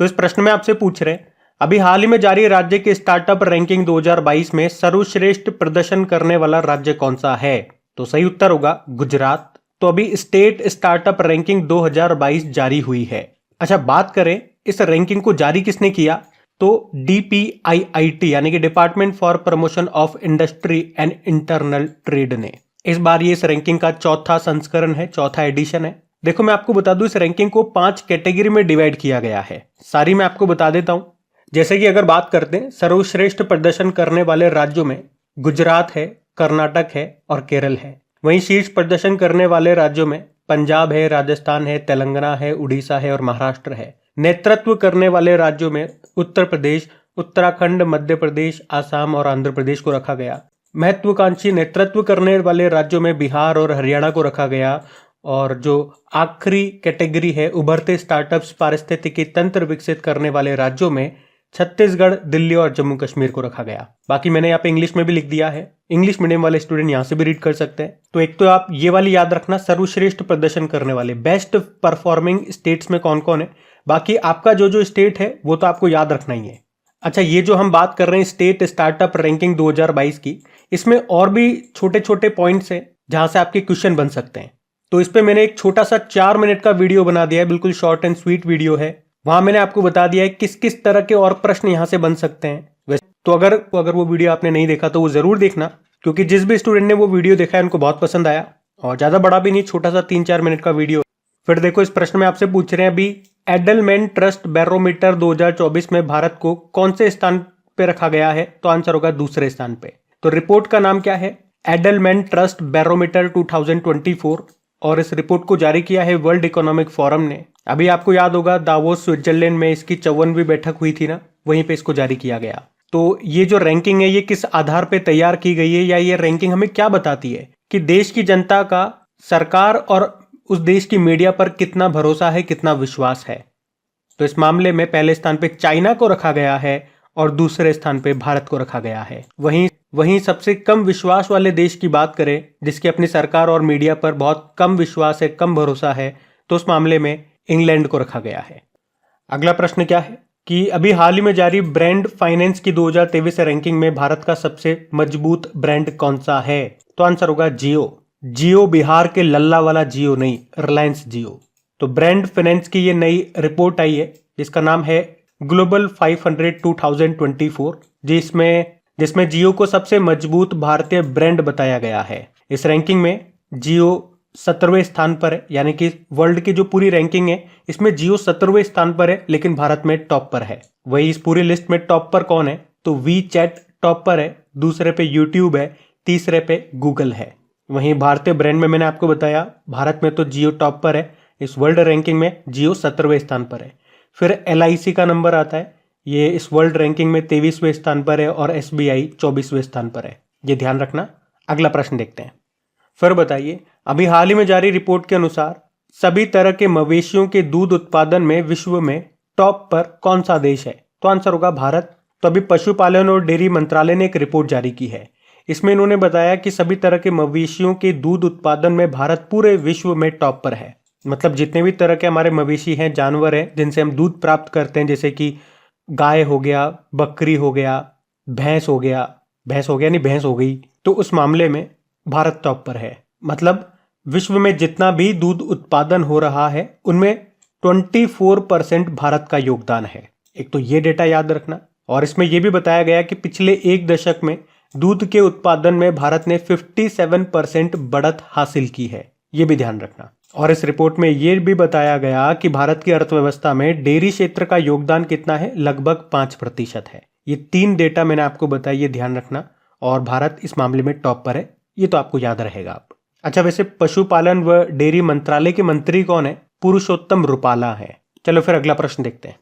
तो इस प्रश्न में आपसे पूछ रहे हैं, अभी हाल ही में जारी राज्य की स्टार्टअप रैंकिंग 2022 में सर्वश्रेष्ठ प्रदर्शन करने वाला राज्य कौन सा है? तो सही उत्तर होगा गुजरात। तो अभी स्टेट स्टार्टअप रैंकिंग 2022 जारी हुई है। अच्छा, बात करें इस रैंकिंग को जारी किसने किया, तो DPIIT यानी कि department for promotion of industry and internal trade ने। इस बार ये इस रैंकिंग का चौथा संस्करण है, चौथा एडिशन है। देखो मैं आपको बता दूं, इस रैंकिंग को 5 कैटेगरी में डिवाइड किया गया है। सारी मैं आपको बता देता हूं। जैसे कि अगर बात करते हैं सर्वश्रेष्ठ प्रदर्शन करने वाले राज्यों में गुजरात है, कर्नाटक है और केरल है। वहीं शीर्ष प्रदर्शन करने वाले राज्यों में पंजाब है, राजस्थान है, तेलंगाना है, उड़ीसा है और महाराष्ट्र है। नेतृत्व करने वाले राज्यों में उत्तर प्रदेश, उत्तराखंड, मध्य प्रदेश, आसाम और आंध्र प्रदेश को रखा गया। महत्वाकांक्षी नेतृत्व करने वाले राज्यों में बिहार और हरियाणा को रखा गया। और जो आखिरी कैटेगरी है उभरते स्टार्टअप्स पारिस्थितिकी तंत्र विकसित करने वाले राज्यों में छत्तीसगढ़, दिल्ली और जम्मू कश्मीर को रखा गया। बाकी मैंने यहाँ पे इंग्लिश में भी लिख दिया है, इंग्लिश मीडियम वाले स्टूडेंट यहाँ से भी रीड कर सकते हैं। तो एक तो आप ये वाली याद रखना, सर्वश्रेष्ठ प्रदर्शन करने वाले बेस्ट परफॉर्मिंग स्टेट्स में कौन कौन है। बाकी आपका जो जो स्टेट है वो तो आपको याद रखना ही है। अच्छा, ये जो हम बात कर रहे हैं स्टेट स्टार्टअप रैंकिंग 2022 की, इसमें और भी छोटे छोटे पॉइंट्स हैं जहां से आपके क्वेश्चन बन सकते हैं। तो इस पे मैंने एक छोटा सा 4 मिनट का वीडियो बना दिया है, बिल्कुल शॉर्ट एंड स्वीट वीडियो है। वहां मैंने आपको बता दिया है किस किस तरह के और प्रश्न यहां से बन सकते हैं। वैसे तो अगर वो वीडियो आपने नहीं देखा तो वो जरूर देखना, क्योंकि जिस भी स्टूडेंट ने वो वीडियो देखा है उनको बहुत पसंद आया। और ज्यादा बड़ा भी नहीं, छोटा सा 3-4 मिनट का वीडियो। फिर देखो इस प्रश्न में आपसे पूछ रहे हैं, अभी एडलमेंट ट्रस्ट बैरोमीटर 2024 में भारत को कौन से स्थान पे रखा गया है? तो आंसर होगा दूसरे स्थान पे। तो रिपोर्ट का नाम क्या है? एडलमेंट ट्रस्ट बैरोमीटर 2024। और इस रिपोर्ट को जारी किया है वर्ल्ड इकोनॉमिक फोरम ने। अभी आपको याद होगा दावोस स्विट्जरलैंड में इसकी 54वीं बैठक हुई थी ना, वहीं पे इसको जारी किया गया। तो ये जो रैंकिंग है ये किस आधार पे तैयार की गई है, या ये रैंकिंग हमें क्या बताती है कि देश की जनता का सरकार और उस देश की मीडिया पर कितना भरोसा है, कितना विश्वास है? तो इस मामले में पहले स्थान पे चाइना को रखा गया है और दूसरे स्थान पे भारत को रखा गया है। वहीं सबसे कम विश्वास वाले देश की बात करें, जिसकी अपनी सरकार और मीडिया पर बहुत कम विश्वास है, कम भरोसा है, तो उस मामले में इंग्लैंड को रखा गया है। अगला प्रश्न क्या है कि अभी हाल ही में जारी ब्रांड फाइनेंस की 2023 रैंकिंग में भारत का सबसे मजबूत ब्रांड कौन सा है? तो आंसर होगा जियो। जियो, बिहार के लल्ला वाला जियो नहीं, रिलायंस जियो। तो ब्रांड फाइनेंस की ये नई रिपोर्ट आई है जिसका नाम है ग्लोबल 500 2024, जिसमें जियो को सबसे मजबूत भारतीय ब्रांड बताया गया है। इस रैंकिंग में जियो 17वें स्थान पर है, यानी कि वर्ल्ड की जो पूरी रैंकिंग है इसमें जियो 17वें स्थान पर है, लेकिन भारत में टॉप पर है। वही इस पूरी लिस्ट में टॉप पर कौन है? तो वी चैट टॉप पर है, दूसरे पे यूट्यूब है, तीसरे पे गूगल है। वहीं भारतीय ब्रांड में मैंने आपको बताया भारत में तो जियो टॉप पर है, इस वर्ल्ड रैंकिंग में जियो 17वें स्थान पर है। फिर LIC का नंबर आता है, ये इस वर्ल्ड रैंकिंग में 23वें स्थान पर है और SBI 24वें स्थान पर है। ये ध्यान रखना। अगला प्रश्न देखते हैं। फिर बताइए, अभी हाल ही में जारी रिपोर्ट के अनुसार सभी तरह के मवेशियों के दूध उत्पादन में विश्व में टॉप पर कौन सा देश है? तो आंसर होगा भारत। तो अभी पशुपालन और डेयरी मंत्रालय ने एक रिपोर्ट जारी की है। इसमें इन्होंने बताया कि सभी तरह के मवेशियों के दूध उत्पादन में भारत पूरे विश्व में टॉप पर है। मतलब जितने भी तरह के हमारे मवेशी हैं, जानवर हैं जिनसे हम दूध प्राप्त करते हैं, जैसे कि गाय हो गया, बकरी हो गया, भैंस हो गई, तो उस मामले में भारत टॉप पर है। मतलब विश्व में जितना भी दूध उत्पादन हो रहा है उनमें 24% भारत का योगदान है। एक तो ये डेटा याद रखना। और इसमें यह भी बताया गया कि पिछले 1 दशक में दूध के उत्पादन में भारत ने 57% बढ़त हासिल की है, ये भी ध्यान रखना। और इस रिपोर्ट में यह भी बताया गया कि भारत की अर्थव्यवस्था में डेयरी क्षेत्र का योगदान कितना है? लगभग 5% है। ये 3 डेटा मैंने आपको बताया, ये ध्यान रखना। और भारत इस मामले में टॉप पर है, ये तो आपको याद रहेगा। आप अच्छा, वैसे पशुपालन व डेयरी मंत्रालय के मंत्री कौन है? पुरुषोत्तम रुपाला है। चलो फिर अगला प्रश्न देखते हैं।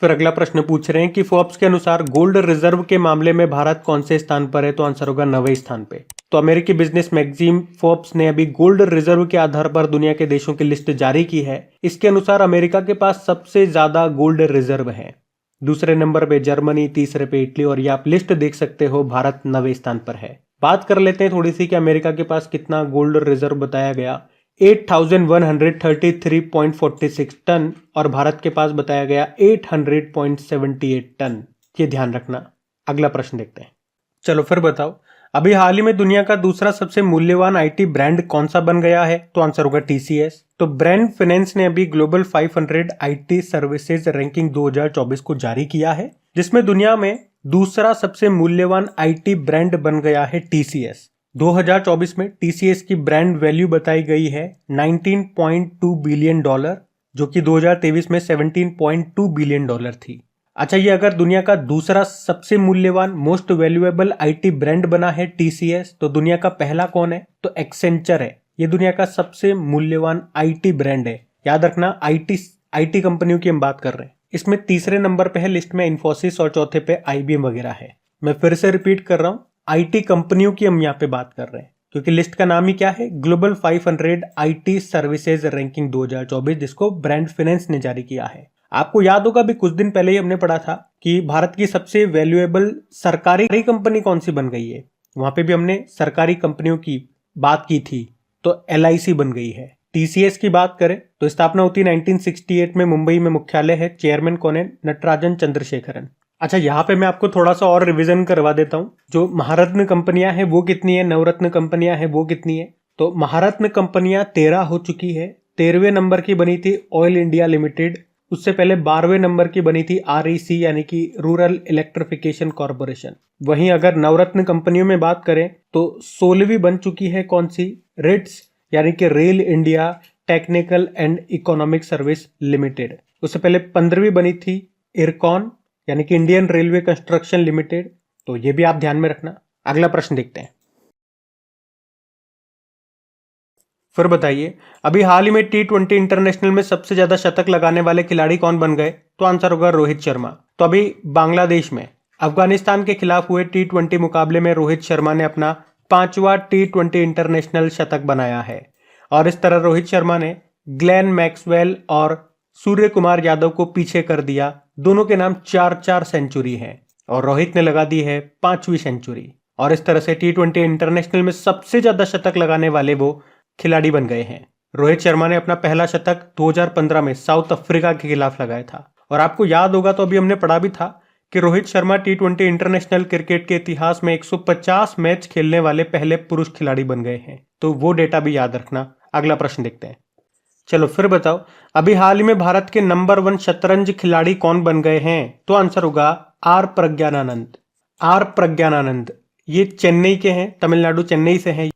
फिर अगला प्रश्न पूछ रहे हैं कि फोर्ब्स के अनुसार गोल्ड रिजर्व के मामले में भारत कौन से स्थान पर है? तो आंसर होगा 9वें स्थान पे। तो अमेरिकी बिजनेस मैगजीन फोर्ब्स ने अभी गोल्ड रिजर्व के आधार पर दुनिया के देशों की लिस्ट जारी की है। इसके अनुसार अमेरिका के पास सबसे ज्यादा गोल्ड रिजर्व है। दूसरे नंबर पे जर्मनी, तीसरे पे इटली, और ये आप लिस्ट देख सकते हो, भारत 9वें स्थान पर है। बात कर लेते हैं थोड़ी सी कि अमेरिका के पास कितना गोल्ड रिजर्व बताया गया। 8133.46 टन और भारत के पास बताया गया 800.78 टन। ये ध्यान रखना। अगला प्रश्न देखते हैं। चलो फिर बताओ, अभी हाल ही में दुनिया का दूसरा सबसे मूल्यवान आईटी ब्रांड कौन सा बन गया है? तो आंसर होगा टीसीएस। तो ब्रांड फाइनेंस ने अभी ग्लोबल 500 आईटी सर्विसेज रैंकिंग 2024 को जारी किया है, जिसमें दुनिया में दूसरा सबसे मूल्यवान आईटी ब्रांड बन गया है टीसीएस। 2024 में टीसीएस की ब्रांड वैल्यू बताई गई है $19.2 बिलियन, जो कि 2023 में $17.2 बिलियन थी। अच्छा, ये अगर दुनिया का दूसरा सबसे मूल्यवान मोस्ट वैल्यूएबल आईटी ब्रांड बना है टीसीएस, तो दुनिया का पहला कौन है? तो एक्सेंचर है। ये दुनिया का सबसे मूल्यवान आईटी ब्रांड है। याद रखना, आईटी कंपनियों की हम बात कर रहे हैं। इसमें तीसरे नंबर पे है लिस्ट में इन्फोसिस और चौथे पे आईबीएम वगैरह है। मैं फिर से रिपीट कर रहा हूं, आईटी कंपनियों की हम यहाँ पे बात कर रहे हैं, क्योंकि लिस्ट का नाम ही क्या है? ग्लोबल 500 आईटी सर्विसेज रैंकिंग 2024, जिसको ब्रांड फाइनेंस ने जारी किया है। आपको याद होगा, अभी कुछ दिन पहले ही हमने पढ़ा था कि भारत की सबसे वैल्यूएबल सरकारी कंपनी कौन सी बन गई है। वहां पे भी हमने सरकारी कंपनियों की बात की थी, तो एलआईसी बन गई है। टीसीएस की बात करें तो स्थापना होती है 1968 में, मुंबई में मुख्यालय है। चेयरमैन कौन है? नटराजन चंद्रशेखरन। अच्छा, यहाँ पे मैं आपको थोड़ा सा और रिवीजन करवा देता हूँ। जो महारत्न कंपनियां हैं वो कितनी है, नवरत्न कंपनियां हैं वो कितनी है? तो महारत्न कंपनियां 13 हो चुकी है। 13वें नंबर की बनी थी ऑयल इंडिया लिमिटेड। उससे पहले 12वें नंबर की बनी थी आरईसी, यानी कि रूरल इलेक्ट्रिफिकेशन कॉर्पोरेशन। वहीं अगर नवरत्न कंपनियों में बात करें तो 16वीं बन चुकी है कौन सी? रिट्स, यानी कि rail India technical and economic service limited. उससे पहले 15वीं बनी थी इरकॉन, यानी कि इंडियन रेलवे कंस्ट्रक्शन लिमिटेड। तो ये भी आप ध्यान में रखना। अगला प्रश्न देखते हैं। फिर बताइए, अभी हाल ही में T20 इंटरनेशनल में सबसे ज्यादा शतक लगाने वाले खिलाड़ी कौन बन गए? तो आंसर होगा रोहित शर्मा। तो अभी बांग्लादेश में अफगानिस्तान के खिलाफ हुए T20 मुकाबले में रोहित शर्मा ने अपना 5वां T20 इंटरनेशनल शतक बनाया है। और इस तरह रोहित शर्मा ने ग्लेन मैक्सवेल और सूर्य कुमार यादव को पीछे कर दिया। दोनों के नाम 4-4 सेंचुरी है और रोहित ने लगा दी है 5वीं सेंचुरी। और इस तरह से T20 इंटरनेशनल में सबसे ज्यादा शतक लगाने वाले वो खिलाड़ी बन गए हैं। रोहित शर्मा ने अपना पहला शतक 2015 में साउथ अफ्रीका के खिलाफ लगाया था। और आपको याद होगा, तो अभी हमने पढ़ा भी था कि Rohit Sharma T20 international cricket के इतिहास में 150 मैच खेलने वाले पहले पुरुष खिलाड़ी बन गए हैं। तो वो डेटा भी याद रखना। अगला प्रश्न देखते हैं। चलो फिर बताओ, अभी हाल ही में भारत के नंबर 1 शतरंज खिलाड़ी कौन बन गए हैं? तो आंसर होगा आर प्रज्ञानानंद। आर प्रज्ञानानंद ये चेन्नई के हैं, तमिलनाडु चेन्नई से हैं।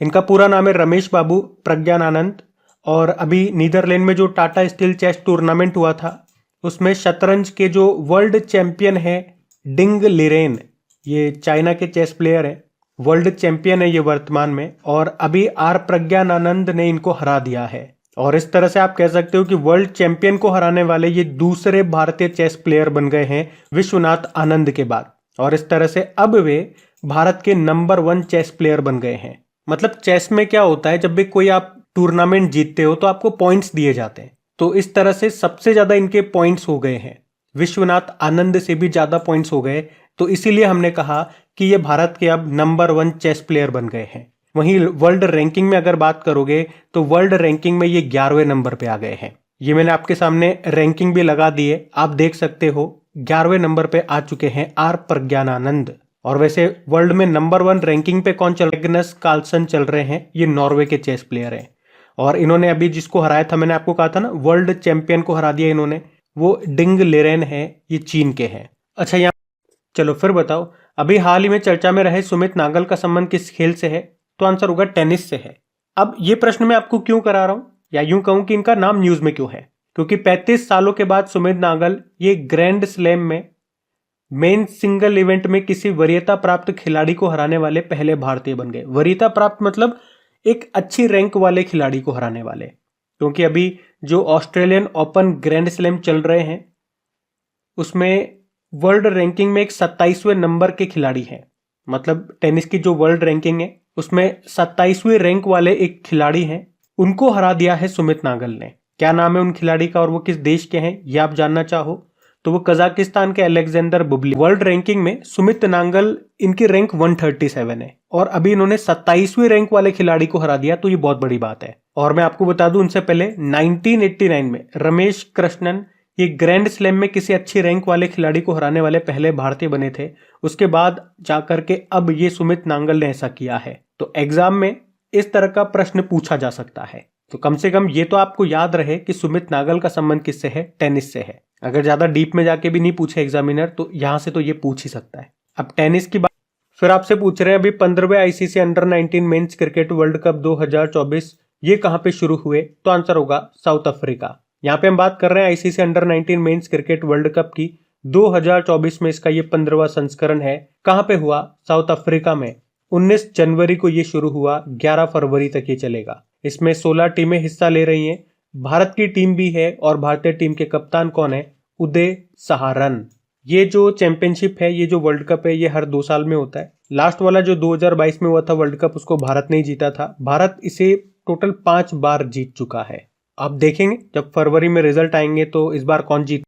इनका पूरा नाम है रमेश बाबू प्रज्ञानानंद। और अभी नीदरलैंड में जो टाटा स्टील चेस टूर्नामेंट हुआ था, उसमें शतरंज के जो वर्ल्ड चैंपियन है डिंग लिरेन, ये चाइना के चेस प्लेयर है, वर्ल्ड चैंपियन है ये वर्तमान में। और अभी आर प्रज्ञानानंद ने इनको हरा दिया है। और इस तरह से आप कह सकते हो कि वर्ल्ड चैंपियन को हराने वाले ये दूसरे भारतीय चेस प्लेयर बन गए हैं विश्वनाथ आनंद के बाद। और इस तरह से अब वे भारत के नंबर 1 चेस प्लेयर बन गए हैं। मतलब चेस में क्या होता है, जब भी कोई आप टूर्नामेंट जीतते हो तो आपको पॉइंट्स दिए जाते हैं। तो इस तरह से सबसे ज्यादा इनके पॉइंट्स हो गए हैं, विश्वनाथ आनंद से भी ज्यादा पॉइंट्स हो गए। तो इसीलिए हमने कहा कि ये भारत के अब नंबर 1 चेस प्लेयर बन गए हैं। वहीं वर्ल्ड रैंकिंग में अगर बात करोगे तो वर्ल्ड रैंकिंग में ये 11वें नंबर पे आ गए हैं। ये मैंने आपके सामने रैंकिंग भी लगा दी है, आप देख सकते हो। 11वें नंबर पे आ चुके हैं आर प्रज्ञानानंद। और वैसे वर्ल्ड में नंबर 1 रैंकिंग पे कौन चल रहे? मैग्नस कार्लसन चल रहे हैं। ये नॉर्वे के चेस प्लेयर हैं। और इन्होंने अभी जिसको हराया था, मैंने आपको कहा था ना, वर्ल्ड चैंपियन को हरा दिया इन्होंने, वो डिंग लिरेन है, ये चीन के हैं। अच्छा, यहाँ चलो फिर बताओ, अभी हाल ही में चर्चा में रहे सुमित नागल का संबंध किस खेल से है? तो आंसर होगा टेनिस से है। अब ये प्रश्न मैं आपको क्यों करा रहा हूं, या यूं कहूं कि इनका नाम न्यूज में क्यों है, क्योंकि 35 सालों के बाद सुमित नागल ये ग्रैंड स्लैम में मेन सिंगल इवेंट में किसी वरीयता प्राप्त खिलाड़ी को हराने वाले पहले भारतीय बन गए। वरीयता प्राप्त मतलब एक अच्छी रैंक वाले खिलाड़ी को हराने वाले। क्योंकि अभी जो ऑस्ट्रेलियन ओपन ग्रैंड स्लैम चल रहे हैं उसमें वर्ल्ड रैंकिंग में एक 27वें नंबर के खिलाड़ी हैं। मतलब टेनिस की जो वर्ल्ड रैंकिंग है उसमें 27वें रैंक वाले एक खिलाड़ी हैं, उनको हरा दिया है सुमित नागल ने। क्या नाम है उन खिलाड़ी का और वो किस देश के हैं, ये आप जानना चाहो तो वो कजाकिस्तान के अलेक्जेंडर बुबली। वर्ल्ड रैंकिंग में सुमित नागल इनकी रैंक 137 है और अभी इन्होंने 27वीं रैंक वाले खिलाड़ी को हरा दिया, तो ये बहुत बड़ी बात है। और मैं आपको बता दूं उनसे पहले 1989 में रमेश कृष्णन ये ग्रैंड स्लैम में किसी अच्छी रैंक वाले खिलाड़ी को हराने वाले पहले भारतीय बने थे। उसके बाद जाकर के अब ये सुमित नांगल ने ऐसा किया है। तो एग्जाम में इस तरह का प्रश्न पूछा जा सकता है। तो कम से कम ये तो आपको याद रहे कि सुमित नागल का संबंध किससे है, टेनिस से है। अगर ज्यादा डीप में जाके भी नहीं पूछे एग्जामिनर तो यहां से तो ये पूछ ही सकता है। अब टेनिस की बात फिर आपसे पूछ रहे हैं अभी 15वें ICC under 19 men's cricket world cup 2024 ये कहां पे शुरू हुए? तो आंसर होगा साउथ अफ्रीका। यहाँ पे हम बात कर रहे हैं ICC under 19 men's cricket world cup की 2024 में इसका ये 15वां संस्करण है। कहां पे हुआ? साउथ अफ्रीका में। 19 जनवरी को ये शुरू हुआ, 11 फरवरी तक ये चलेगा। इसमें 16 टीमें हिस्सा ले रही हैं। भारत की टीम भी है और भारतीय टीम के कप्तान कौन है? उदय सहारन। ये जो चैंपियनशिप है, ये जो वर्ल्ड कप है, ये हर 2 साल में होता है। लास्ट वाला जो 2022 में हुआ था वर्ल्ड कप, उसको भारत ने ही जीता था। भारत इसे टोटल 5 बार जीत चुका है। आप देखेंगे जब फरवरी में रिजल्ट आएंगे तो इस बार कौन जीत।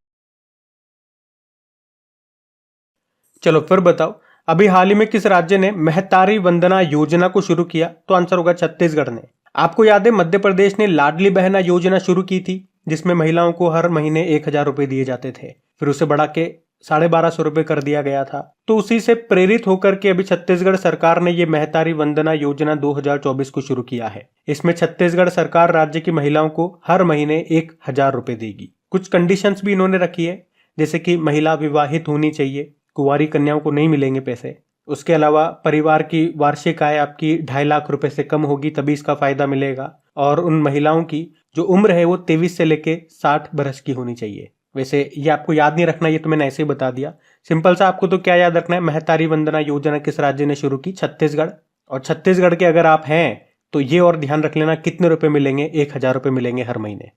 चलो फिर बताओ, अभी हाल ही में किस राज्य ने महतारी वंदना योजना को शुरू किया? तो आंसर होगा छत्तीसगढ़ ने। आपको याद है मध्य प्रदेश ने लाडली बहना योजना शुरू की थी, जिसमें महिलाओं को हर महीने 1,000 रुपए दिए जाते थे। फिर उसे बढ़ा के 1250 रुपए कर दिया गया था। तो उसी से प्रेरित होकर के अभी छत्तीसगढ़ सरकार ने ये महतारी वंदना योजना 2024 को शुरू किया है। इसमें छत्तीसगढ़ सरकार राज्य की महिलाओं को हर महीने 1,000 रुपए देगी। कुछ कंडीशंस भी इन्होंने रखी है, जैसे कि महिला विवाहित होनी चाहिए, कुंवारी कन्याओं को नहीं मिलेंगे पैसे। उसके अलावा परिवार की वार्षिक आय आपकी 2.5 लाख रुपए से कम होगी तभी इसका फायदा मिलेगा। और उन महिलाओं की जो उम्र है वो 23 से लेके 60 बरस की होनी चाहिए। वैसे ये आपको याद नहीं रखना, ये तो मैंने ऐसे ही बता दिया। सिंपल सा आपको तो क्या याद रखना है, महतारी वंदना योजना किस राज्य ने शुरू की? छत्तीसगढ़। और छत्तीसगढ़ के अगर आप हैं तो ये और ध्यान रख लेना कितने रुपए मिलेंगे? 1,000 रुपए मिलेंगे हर महीने।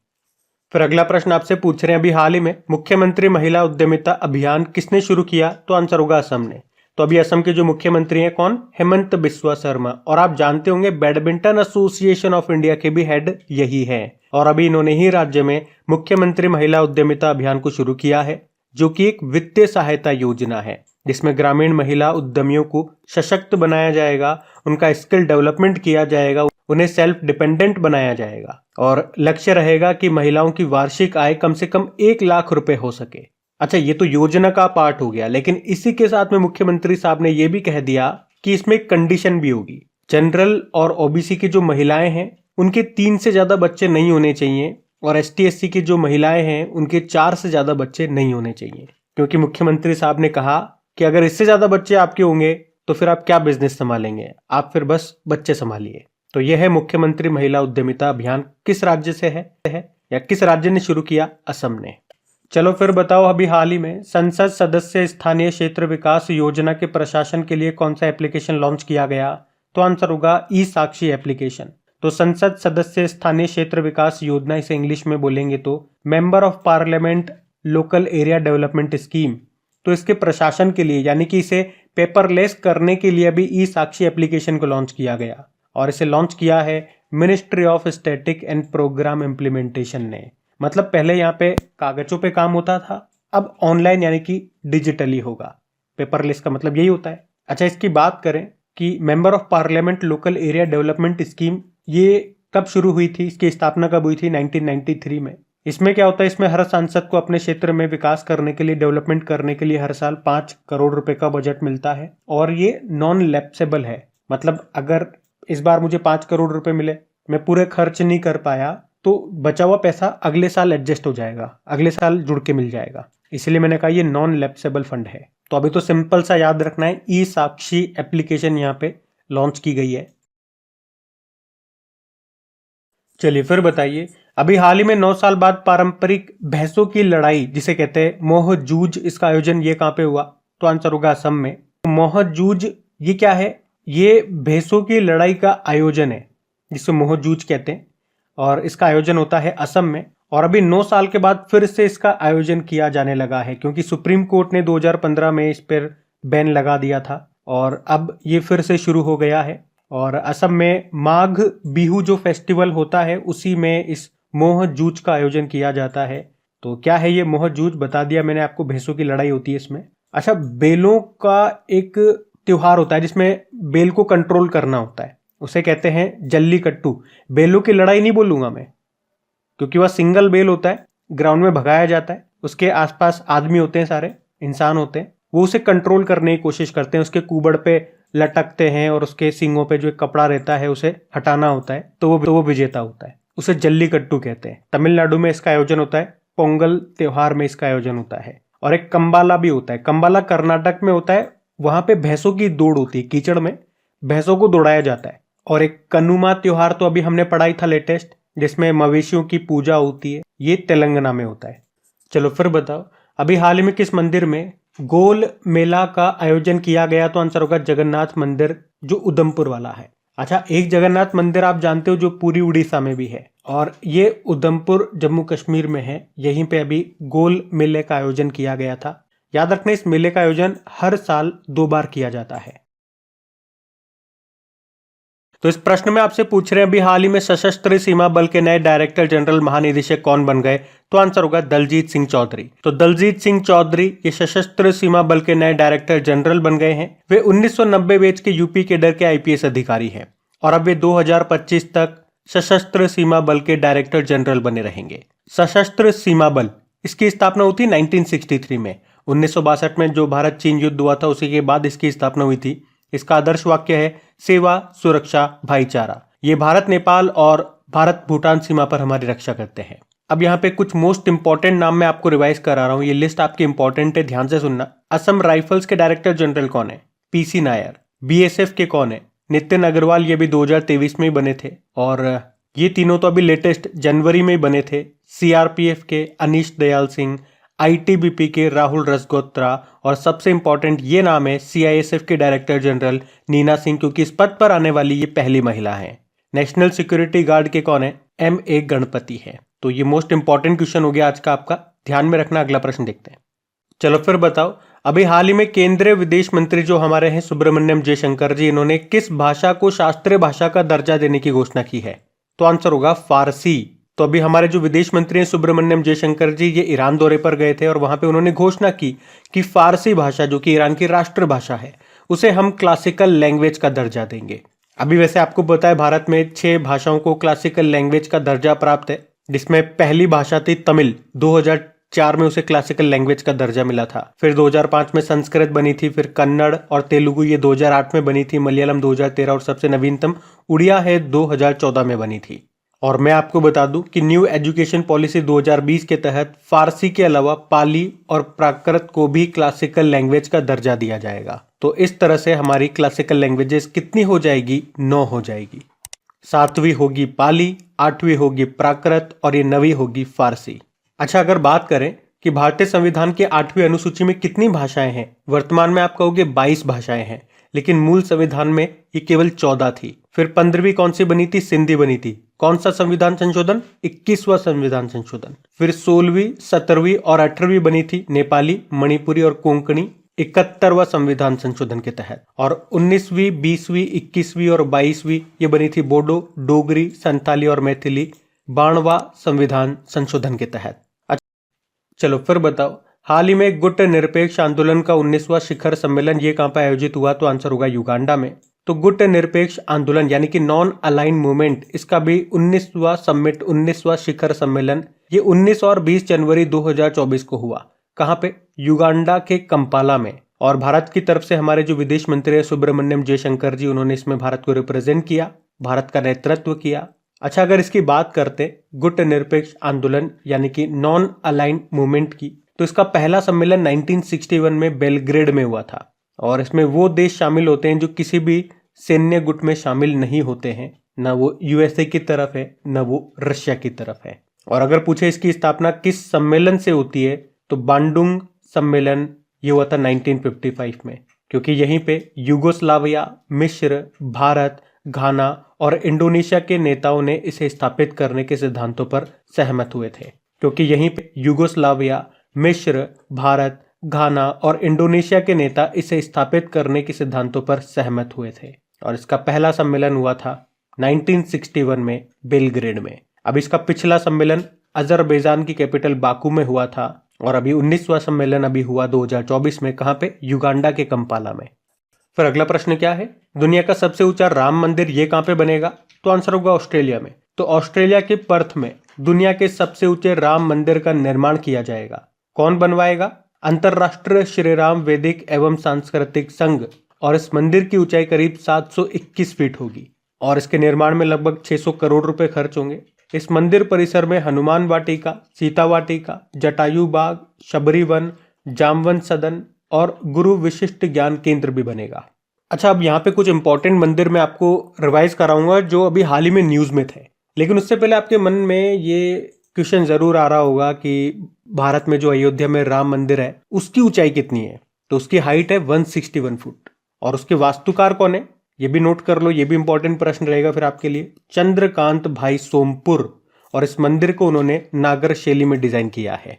फिर अगला प्रश्न आपसे पूछ रहे हैं अभी हाल ही में मुख्यमंत्री महिला उद्यमिता अभियान किसने शुरू किया? तो आंसर होगा असम ने। तो अभी असम के जो मुख्यमंत्री हैं कौन? हेमंत बिस्वा शर्मा। और आप जानते होंगे बैडमिंटन एसोसिएशन ऑफ इंडिया के भी हेड यही है। और अभी इन्होंने ही राज्य में मुख्यमंत्री महिला उद्यमिता अभियान को शुरू किया है, जो कि एक वित्तीय सहायता योजना है, जिसमें ग्रामीण महिला उद्यमियों को सशक्त बनाया जाएगा, उनका स्किल डेवलपमेंट किया जाएगा, उन्हें सेल्फ डिपेंडेंट बनाया जाएगा। और लक्ष्य रहेगा कि महिलाओं की वार्षिक आय कम से कम 1 लाख रुपए हो सके। अच्छा, ये तो योजना का पार्ट हो गया, लेकिन इसी के साथ में मुख्यमंत्री साहब ने यह भी कह दिया कि इसमें एक कंडीशन भी होगी। जनरल और ओबीसी की जो महिलाएं हैं उनके 3 से ज्यादा बच्चे नहीं होने चाहिए, और एसटी एससी की जो महिलाएं हैं उनके 4 से ज्यादा बच्चे नहीं होने चाहिए। क्योंकि मुख्यमंत्री साहब ने कहा कि अगर इससे ज्यादा बच्चे आपके होंगे तो फिर आप क्या बिजनेस संभालेंगे, आप फिर बस बच्चे संभालिए। तो यह है मुख्यमंत्री महिला उद्यमिता अभियान। किस राज्य से है या किस राज्य ने शुरू किया? असम ने। चलो फिर बताओ, अभी हाल ही में संसद सदस्य स्थानीय क्षेत्र विकास योजना के प्रशासन के लिए कौन सा एप्लीकेशन लॉन्च किया गया? तो आंसर होगा ई साक्षी एप्लीकेशन। तो संसद सदस्य स्थानीय क्षेत्र विकास योजना, इसे इंग्लिश में बोलेंगे तो member of parliament local area development scheme. तो इसके प्रशासन के लिए, यानी कि इसे पेपरलेस करने के लिए अभी ई साक्षी एप्लीकेशन को लॉन्च किया गया। और इसे लॉन्च किया है ministry of static and programme implementation ने। मतलब पहले यहाँ पे कागजों पे काम होता था, अब ऑनलाइन यानी कि डिजिटली होगा। पेपरलेस का मतलब यही होता है। अच्छा, इसकी बात करें कि member of parliament local area development scheme ये कब शुरू हुई थी, इसकी स्थापना कब हुई थी? 1993 में। इसमें क्या होता है, इसमें हर सांसद को अपने क्षेत्र में विकास करने के लिए, डेवलपमेंट करने के लिए हर साल 5 करोड़ रुपए का बजट मिलता है। और ये नॉन लैप्सेबल है। मतलब अगर इस बार मुझे 5 करोड़ रुपए मिले, मैं पूरे खर्च नहीं कर पाया, तो बचा हुआ पैसा अगले साल एडजस्ट हो जाएगा, अगले साल जुड़ के मिल जाएगा। इसलिए मैंने कहा ये नॉन लैप्सेबल फंड है। तो अभी तो सिंपल सा याद रखना है, ई साक्षी एप्लीकेशन यहाँ पे लॉन्च की गई है। चलिए फिर बताइए, अभी हाल ही में 9 साल बाद पारंपरिक भैंसों की लड़ाई जिसे कहते हैं मोह जूझ, इसका आयोजन ये कहां पे हुआ? तो आंसर होगा असम में। मोह जूझ ये क्या है? ये भैंसों की लड़ाई का आयोजन है जिसे मोह जूझ कहते हैं, और इसका आयोजन होता है असम में। और अभी 9 साल के बाद फिर से इसका आयोजन किया जाने लगा है, क्योंकि सुप्रीम कोर्ट ने 2015 में इस पर बैन लगा दिया था और अब ये फिर से शुरू हो गया है। और असम में माघ बिहू जो फेस्टिवल होता है उसी में इस मोह जूझ का आयोजन किया जाता है। तो क्या है ये मोह जूझ? बता दिया मैंने आपको, भैंसों की लड़ाई होती है इसमें। अच्छा, बेलों का एक त्योहार होता है जिसमें बेल को कंट्रोल करना होता है, उसे कहते हैं जल्लीकट्टू। बेलों की लड़ाई नहीं बोलूंगा मैं, क्योंकि वह सिंगल बेल होता है, ग्राउंड में भगाया जाता है, उसके आसपास आदमी होते हैं, सारे इंसान होते हैं, वो उसे कंट्रोल करने की कोशिश करते हैं, उसके कुबड़ पे लटकते हैं और उसके सींगों पे जो एक कपड़ा रहता है उसे हटाना होता है, तो वो विजेता होता है। उसे जल्लीकट्टू कहते हैं। तमिलनाडु में इसका आयोजन होता है, पोंगल त्योहार में इसका आयोजन होता है। और एक कंबाला भी होता है, कंबाला कर्नाटक में होता है, वहां पे भैंसों की दौड़ होती है, कीचड़ में भैंसों को दौड़ाया जाता है। और एक कनुमा त्योहार तो अभी हमने पढ़ा ही था लेटेस्ट, जिसमें मवेशियों की पूजा होती है, ये तेलंगाना में होता है। चलो फिर बताओ, अभी हाल ही में किस मंदिर में गोल मेला का आयोजन किया गया? तो आंसर होगा जगन्नाथ मंदिर, जो उधमपुर वाला है। अच्छा, एक जगन्नाथ मंदिर आप जानते हो जो पूरी उड़ीसा में भी है, और ये उधमपुर जम्मू कश्मीर में है। यहीं पे अभी गोल मेले का आयोजन किया गया था। याद रखना, इस मेले का आयोजन हर साल 2 बार किया जाता है। तो इस प्रश्न में आपसे पूछ रहे हैं अभी हाल ही में सशस्त्र सीमा बल के नए डायरेक्टर जनरल महानिदेशक कौन बन गए? तो आंसर होगा दलजीत सिंह चौधरी। तो दलजीत सिंह चौधरी ये सशस्त्र सीमा बल के नए डायरेक्टर जनरल बन गए हैं। वे 1990 बैच के यूपी कैडर के आईपीएस अधिकारी हैं और अब वे 2025 तक सशस्त्र सीमा बल के डायरेक्टर जनरल बने रहेंगे। सशस्त्र सीमा बल, इसकी स्थापना हुई थी 1963 में। 1962 में जो भारत चीन युद्ध हुआ था उसी के बाद इसकी स्थापना हुई थी। इसका आदर्श वाक्य है सेवा, सुरक्षा, भाईचारा। ये भारत नेपाल और भारत भूटान सीमा पर हमारी रक्षा करते हैं। अब यहाँ पे कुछ मोस्ट इंपॉर्टेंट नाम मैं आपको रिवाइज करा रहा हूँ, ये लिस्ट आपकी इंपॉर्टेंट है, ध्यान से सुनना। असम राइफल्स के डायरेक्टर जनरल कौन है? पीसी नायर। बीएसएफ के कौन है? नितिन अग्रवाल, ये भी 2023 में ही बने थे, और ये तीनों तो अभी लेटेस्ट जनवरी में ही बने थे। सीआरपीएफ के अनीश दयाल सिंह, आईटीबीपी के राहुल रसगोत्रा, और सबसे इंपॉर्टेंट ये नाम है सीआईएसएफ के डायरेक्टर जनरल नीना सिंह, क्योंकि इस पद पर आने वाली ये पहली महिला है। नेशनल सिक्योरिटी गार्ड के कौन है? एमए गणपति है। तो ये मोस्ट इंपॉर्टेंट क्वेश्चन हो गया आज का आपका, ध्यान में रखना। अगला प्रश्न देखते हैं। चलो फिर बताओ, अभी हाल ही में केंद्रीय विदेश मंत्री जो हमारे हैं सुब्रमण्यम जयशंकर जी, इन्होंने किस भाषा को शास्त्रीय भाषा का दर्जा देने की घोषणा की है? तो आंसर होगा फारसी। तो अभी हमारे जो विदेश मंत्री हैं सुब्रमण्यम जयशंकर जी, ये ईरान दौरे पर गए थे और वहां पे उन्होंने घोषणा की कि फारसी भाषा, जो कि ईरान की राष्ट्रभाषा है, उसे हम क्लासिकल लैंग्वेज का दर्जा देंगे। अभी वैसे आपको पता है भारत में 6 भाषाओं को क्लासिकल लैंग्वेज का दर्जा प्राप्त है, जिसमें पहली भाषा थी तमिल, 2004 में उसे क्लासिकल लैंग्वेज का दर्जा मिला था। फिर 2005 में संस्कृत बनी थी, फिर कन्नड़ और तेलुगु ये 2008 में बनी थी, मलयालम 2013 और सबसे नवीनतम उड़िया है 2014 में बनी थी। और मैं आपको बता दूं कि न्यू एजुकेशन पॉलिसी 2020 के तहत फारसी के अलावा पाली और प्राकृत को भी क्लासिकल लैंग्वेज का दर्जा दिया जाएगा। तो इस तरह से हमारी क्लासिकल लैंग्वेजेस कितनी हो जाएगी? 9 हो जाएगी। 7वीं होगी पाली, 8वीं होगी प्राकृत और ये 9वीं होगी फारसी। अच्छा, अगर बात करें कि भारतीय संविधान के 8वीं अनुसूची में कितनी भाषाएं हैं, वर्तमान में आप कहोगे 22 भाषाएं हैं, लेकिन मूल संविधान में ये केवल 14 थी। फिर 15वीं कौन सी बनी थी? सिंधी बनी थी। कौन सा संविधान संशोधन? 21वां संविधान संशोधन। फिर 16वीं, 17वीं और 18वीं बनी थी नेपाली, मणिपुरी और कोंकणी 71वां संविधान संशोधन के तहत। और 19वीं, 20वीं, 21वीं और 22वीं ये बनी थी बोडो, डोगरी, संथाली और मैथिली 92वां संविधान संशोधन के तहत। चलो फिर बताओ, हाल ही में गुट निरपेक्ष आंदोलन का 19वां शिखर सम्मेलन ये कहां पर आयोजित हुआ? तो आंसर होगा युगांडा में। तो गुट निरपेक्ष आंदोलन यानी कि नॉन अलाइन मूवमेंट, इसका भी 19वां समिट, 19वां शिखर सम्मेलन ये 19 और 20 जनवरी 2024 को हुआ। कहां पे? युगांडा के कंपाला में। और भारत की तरफ से हमारे जो विदेश मंत्री है सुब्रमण्यम जयशंकर जी, उन्होंने इसमें भारत को रिप्रेजेंट किया, भारत का नेतृत्व किया। अच्छा, अगर इसकी बात करते गुट निरपेक्ष आंदोलन यानी कि नॉन अलाइन मूवमेंट की, तो इसका पहला सम्मेलन 1961 में बेलग्रेड में हुआ था। और इसमें वो देश शामिल होते हैं जो किसी भी सैन्य गुट में शामिल नहीं होते हैं, ना वो यूएसए की तरफ है, ना वो रशिया की तरफ है। और अगर पूछे इसकी स्थापना किस सम्मेलन से होती है, तो बांडुंग सम्मेलन ये हुआ था 1955 में, क्योंकि यहीं पे यूगोस्लाविया, मिस्र, भारत, घाना और इंडोनेशिया के नेताओं ने इसे स्थापित करने के सिद्धांतों पर सहमत हुए थे। क्योंकि यहीं पे यूगोस्लाविया, मिस्र, भारत, घाना और इंडोनेशिया के नेता इसे स्थापित करने के सिद्धांतों पर सहमत हुए थे। और इसका पहला सम्मेलन हुआ था 1961 में बेलग्रेड में। अब इसका पिछला सम्मेलन अजरबैजान की कैपिटल बाकू में हुआ था। और अभी 19वां सम्मेलन अभी हुआ 2024 में। कहां पे? युगांडा के कंपाला में। फिर अगला प्रश्न क्या है, दुनिया का सबसे ऊंचा राम मंदिर ये कहां पे बनेगा? तो आंसर होगा ऑस्ट्रेलिया में। तो ऑस्ट्रेलिया के पर्थ में दुनिया के सबसे ऊंचे राम मंदिर का निर्माण किया जाएगा। कौन बनवाएगा? अंतरराष्ट्रीय श्री राम वैदिक एवं सांस्कृतिक संघ। और इस मंदिर की ऊंचाई करीब 721 फीट होगी और इसके निर्माण में लगभग 600 करोड़ रुपए खर्च होंगे। इस मंदिर परिसर में हनुमान वाटिका, सीता वाटिका, जटायु बाग, शबरी वन, जामवन सदन और गुरु विशिष्ट ज्ञान केंद्र भी बनेगा। अच्छा, अब यहाँ पे कुछ इंपॉर्टेंट मंदिर मैं आपको रिवाइज कराऊंगा जो अभी हाल ही में न्यूज में थे, लेकिन उससे पहले आपके मन में ये क्वेश्चन जरूर आ रहा होगा कि भारत में जो अयोध्या में राम मंदिर है उसकी ऊंचाई कितनी है? तो उसकी हाइट है 161 फुट। और उसके वास्तुकार कौन है ये भी नोट कर लो, ये भी इंपॉर्टेंट प्रश्न रहेगा फिर आपके लिए। चंद्रकांत भाई सोमपुर। और इस मंदिर को उन्होंने नागर शैली में डिजाइन किया है।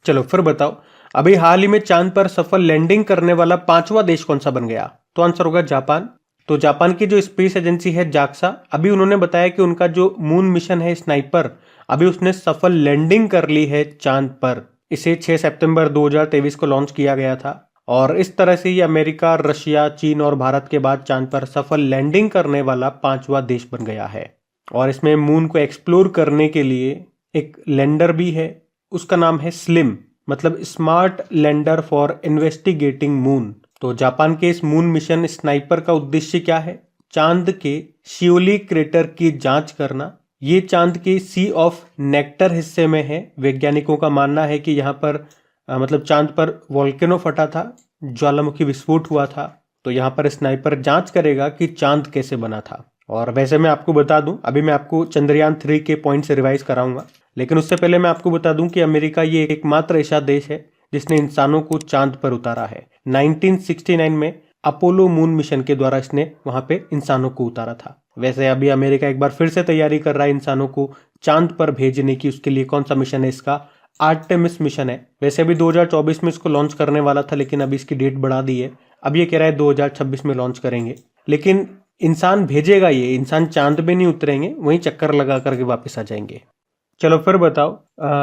चलो फिर बताओ, अभी हाल ही में चांद पर सफल लैंडिंग करने वाला 5वां देश कौन सा बन गया? तो आंसर होगा जापान। तो जापान की जो स्पेस एजेंसी है जाक्सा, अभी उन्होंने बताया कि उनका जो मून मिशन है स्नाइपर, अभी उसने सफल लैंडिंग कर ली है चांद पर। इसे 6 सितंबर 2023 को लॉन्च किया गया था और इस तरह से ये अमेरिका, रशिया, चीन और भारत के बाद चांद पर सफल लैंडिंग करने वाला 5वां देश बन गया है। और इसमें मून को एक्सप्लोर करने के लिए एक लैंडर भी है, उसका नाम है स्लिम, मतलब smart lander for investigating moon. तो जापान के इस मून मिशन स्नाइपर का उद्देश्य क्या है? चांद के शियोली क्रेटर की जांच करना। ये चांद के सी ऑफ नेक्टर हिस्से में है। वैज्ञानिकों का मानना है कि यहाँ पर मतलब चांद पर वोल्केनो फटा था, ज्वालामुखी विस्फोट हुआ था। तो यहाँ पर स्नाइपर जांच करेगा कि चांद कैसे बना था। और वैसे मैं आपको बता दूं, अभी मैं आपको चंद्रयान 3 के पॉइंट से रिवाइज कराऊंगा, लेकिन उससे पहले मैं आपको बता दूं कि अमेरिका ये एकमात्र ऐसा देश है जिसने इंसानों को चांद पर उतारा है। 1969 में अपोलो मून मिशन के द्वारा इसने वहां पे इंसानों को उतारा था। वैसे अभी अमेरिका एक बार फिर से तैयारी कर रहा है इंसानों को चांद पर भेजने की। उसके लिए कौन सा मिशन है? इसका आर्टेमिस मिशन है। वैसे अभी 2024 में इसको लॉन्च करने वाला था, लेकिन अभी इसकी डेट बढ़ा दी है। अब ये कह रहा है 2026 में लॉन्च करेंगे, लेकिन इंसान भेजेगा ये, इंसान चांद पे नहीं उतरेंगे, वहीं चक्कर लगा करके वापस आ जाएंगे। चलो फिर बताओ,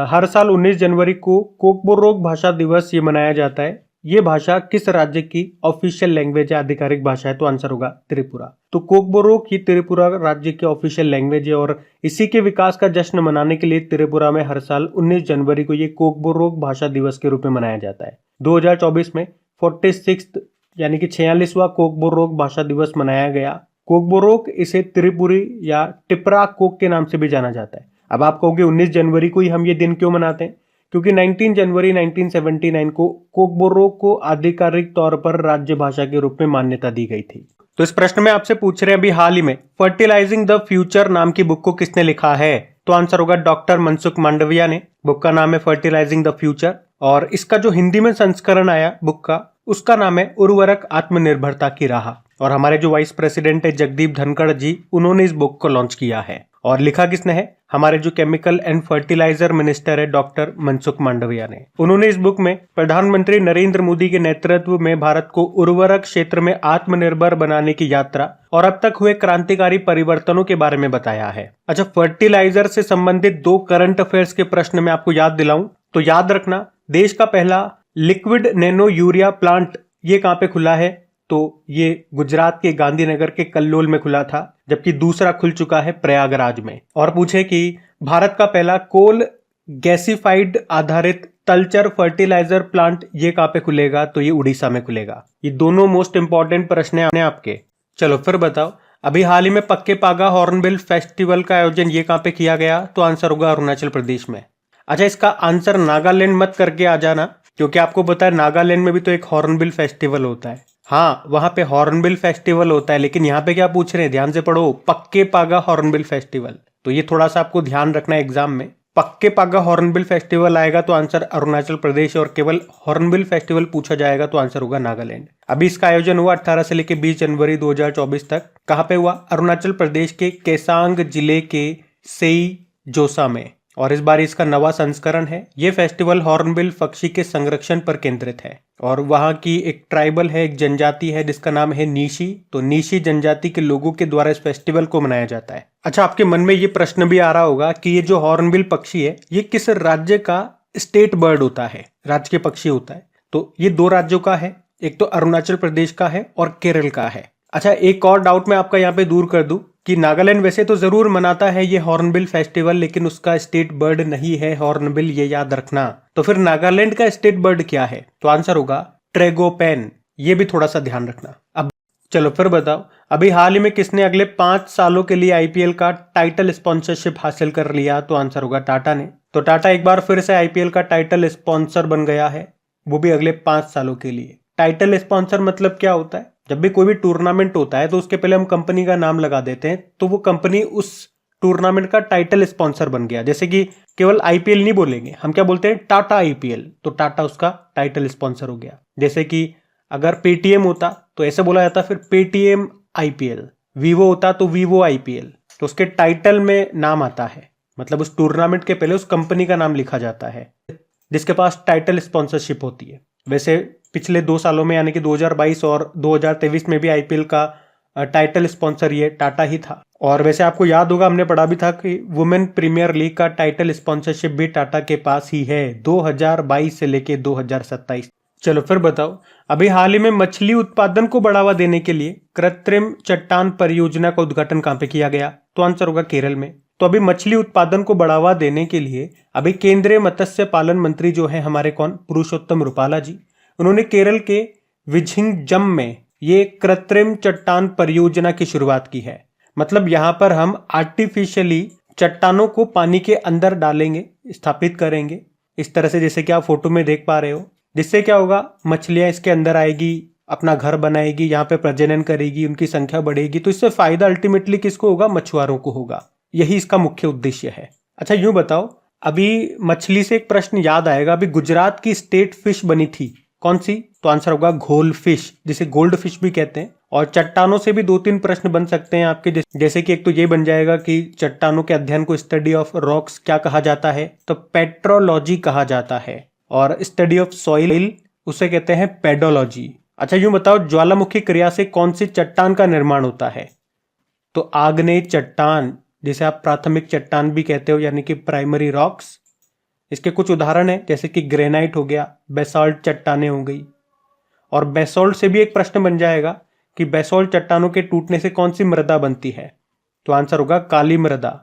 हर साल 19 जनवरी को कोकबोरोक भाषा दिवस ये मनाया जाता है। ये भाषा किस राज्य की ऑफिशियल लैंग्वेज है, आधिकारिक भाषा है? तो आंसर होगा त्रिपुरा। तो कोकबोरोक ही त्रिपुरा राज्य की ऑफिशियल लैंग्वेज है और इसी के विकास का जश्न मनाने के लिए त्रिपुरा में हर साल 19 जनवरी को ये कोकबोरोक भाषा दिवस के रूप में मनाया जाता है। 2024 में 46 यानी कि 46वां कोकबोरोक भाषा दिवस मनाया गया। कोकबोरोक इसे त्रिपुरी या टिपरा कोक के नाम से भी जाना जाता है। अब आप कहोगे 19 जनवरी को ही हम ये दिन क्यों मनाते हैं? क्योंकि 19 जनवरी 1979 को कोकबोरोक को आधिकारिक तौर पर राज्य भाषा के रूप में मान्यता दी गई थी। तो इस प्रश्न में आपसे पूछ रहे हैं अभी हाल ही में फर्टिलाइजिंग द फ्यूचर नाम की बुक को किसने लिखा है? तो आंसर होगा डॉक्टर मनसुख मांडविया ने। बुक का नाम है फर्टिलाइजिंग द फ्यूचर और इसका जो हिंदी में संस्करण आया बुक का, उसका नाम है उर्वरक आत्मनिर्भरता की राह। और हमारे जो वाइस प्रेसिडेंट है जगदीप धनखड़ जी, उन्होंने इस बुक को लॉन्च किया है। और लिखा किसने है? हमारे जो केमिकल एंड फर्टिलाइजर मिनिस्टर है डॉक्टर मनसुख मांडविया ने। उन्होंने इस बुक में प्रधानमंत्री नरेंद्र मोदी के नेतृत्व में भारत को उर्वरक क्षेत्र में आत्मनिर्भर बनाने की यात्रा और अब तक हुए क्रांतिकारी परिवर्तनों के बारे में बताया है। अच्छा, फर्टिलाइजर से संबंधित 2 करंट अफेयर्स के प्रश्न मैं आपको याद दिलाऊं तो याद रखना, देश का पहला लिक्विड नैनो यूरिया प्लांट ये कहां पे खुला है? तो ये गुजरात के गांधीनगर के कल्लोल में खुला था, जबकि दूसरा खुल चुका है प्रयागराज में। और पूछे कि भारत का पहला कोल गैसिफाइड आधारित तलचर फर्टिलाइजर प्लांट ये कहां पे खुलेगा? तो ये उड़ीसा में खुलेगा। ये दोनों मोस्ट इंपॉर्टेंट प्रश्न हैं आपके। चलो फिर बताओ, अभी हाल ही में पक्के पागा हॉर्नबिल फेस्टिवल का आयोजन ये कहां पे किया गया? तो आंसर होगा अरुणाचल प्रदेश में। अच्छा, इसका आंसर नागालैंड मत करके आ जाना, क्योंकि आपको पता है नागालैंड में भी तो एक हॉर्नबिल फेस्टिवल होता है। हाँ, वहां पे हॉर्नबिल फेस्टिवल होता है, लेकिन यहाँ पे क्या पूछ रहे हैं? ध्यान से पढ़ो, पक्के पागा हॉर्नबिल फेस्टिवल। तो ये थोड़ा सा आपको ध्यान रखना है एग्जाम में। पक्के पागा हॉर्नबिल फेस्टिवल आएगा तो आंसर अरुणाचल प्रदेश, और केवल हॉर्नबिल फेस्टिवल पूछा जाएगा तो आंसर होगा नागालैंड। अभी इसका आयोजन हुआ 18 से लेकर 20 जनवरी 2024 तक। कहाँ पे हुआ? अरुणाचल प्रदेश के केसांग जिले के सेई जोसा में। और इस बार इसका नवा संस्करण है। ये फेस्टिवल हॉर्नबिल पक्षी के संरक्षण पर केंद्रित है और वहां की एक ट्राइबल है, एक जनजाति है जिसका नाम है नीशी। तो नीशी जनजाति के लोगों के द्वारा इस फेस्टिवल को मनाया जाता है। अच्छा, आपके मन में ये प्रश्न भी आ रहा होगा कि ये जो हॉर्नबिल पक्षी है ये किस राज्य का स्टेट बर्ड होता है, राज्य के पक्षी होता है? तो ये 2 राज्यों का है, एक तो अरुणाचल प्रदेश का है और केरल का है। अच्छा, एक और डाउट मैं आपका यहाँ पे दूर कर दूं कि नागालैंड वैसे तो जरूर मनाता है ये हॉर्नबिल फेस्टिवल, लेकिन उसका स्टेट बर्ड नहीं है हॉर्नबिल, ये याद रखना। तो फिर नागालैंड का स्टेट बर्ड क्या है? तो आंसर होगा ट्रेगोपैन। ये भी थोड़ा सा ध्यान रखना। अब चलो फिर बताओ, अभी हाल ही में किसने अगले 5 सालों के लिए आईपीएल का टाइटल स्पॉन्सरशिप हासिल कर लिया? तो आंसर होगा टाटा ने। तो टाटा एक बार फिर से आईपीएल का टाइटल स्पॉन्सर बन गया है, वो भी अगले 5 सालों के लिए। टाइटल स्पॉन्सर मतलब क्या होता है? जब भी कोई भी टूर्नामेंट होता है तो उसके पहले हम कंपनी का नाम लगा देते हैं, तो वो कंपनी उस टूर्नामेंट का टाइटल स्पॉन्सर बन गया। जैसे कि केवल आईपीएल नहीं बोलेंगे, हम क्या बोलते हैं? टाटा आईपीएल, तो टाटा उसका टाइटल स्पॉन्सर हो गया। जैसे कि अगर पेटीएम होता तो ऐसे बोला जाता फिर पेटीएम आईपीएल, वीवो होता तो वीवो आईपीएल, तो उसके टाइटल में नाम आता है, मतलब उस टूर्नामेंट के पहले उस कंपनी का नाम लिखा जाता है जिसके पास टाइटल स्पॉन्सरशिप होती है। वैसे पिछले 2 सालों में यानी कि 2022 और 2023 में भी आईपीएल का टाइटल स्पॉन्सर ये टाटा ही था। और वैसे आपको याद होगा, हमने पढ़ा भी था कि वुमेन प्रीमियर लीग का टाइटल स्पॉन्सरशिप भी टाटा के पास ही है 2022 से लेके 2027। चलो फिर बताओ, अभी हाल ही में मछली उत्पादन को बढ़ावा देने के लिए कृत्रिम चट्टान परियोजना का उद्घाटन कहां पे किया गया? तो आंसर होगा केरल में। तो अभी मछली उत्पादन को बढ़ावा देने के लिए अभी केंद्रीय मत्स्य पालन मंत्री जो है हमारे कौन? पुरुषोत्तम रुपाला जी। उन्होंने केरल के विझिंगजम में ये कृत्रिम चट्टान परियोजना की शुरुआत की है। मतलब यहां पर हम आर्टिफिशियली चट्टानों को पानी के अंदर डालेंगे, स्थापित करेंगे इस तरह से, जैसे कि आप फोटो में देख पा रहे हो। जिससे क्या होगा? मछलियां इसके अंदर आएगी, अपना घर बनाएगी, यहाँ पे प्रजनन करेगी, उनकी संख्या बढ़ेगी। तो इससे फायदा अल्टीमेटली किसको होगा? मछुआरों को होगा। यही इसका मुख्य उद्देश्य है। अच्छा, यूं बताओ, अभी मछली से एक प्रश्न याद आएगा, अभी गुजरात की स्टेट फिश बनी थी, कौन सी? तो आंसर होगा घोल फिश, जिसे गोल्ड फिश भी कहते हैं। और चट्टानों से भी 2-3 प्रश्न बन सकते हैं आपके, जैसे कि एक तो ये बन जाएगा कि चट्टानों के अध्ययन को स्टडी ऑफ रॉक्स क्या कहा जाता है? तो पेट्रोलॉजी कहा जाता है। और स्टडी ऑफ सॉइल उसे कहते हैं पेडोलॉजी। अच्छा, यूं बताओ, ज्वालामुखी क्रिया से कौन सी चट्टान का निर्माण होता है? तो आग्नेय चट्टान, जिसे आप प्राथमिक चट्टान भी कहते हो, यानी कि प्राइमरी रॉक्स। इसके कुछ उदाहरण हैं, जैसे कि ग्रेनाइट हो गया, बेसाल्ट चट्टानें हो गई। और बेसाल्ट से भी एक प्रश्न बन जाएगा कि बेसाल्ट चट्टानों के टूटने से कौन सी मृदा बनती है? तो आंसर होगा काली मृदा।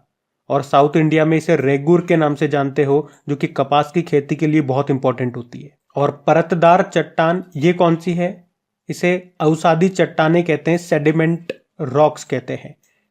और साउथ इंडिया में इसे रेगुर के नाम से जानते हो, जो कि कपास की खेती के लिए बहुत इंपॉर्टेंट होती है। और परतदार चट्टान ये कौन सी है? इसे अवसादी चट्टानें कहते हैं, सेडिमेंट रॉक्स कहते हैं।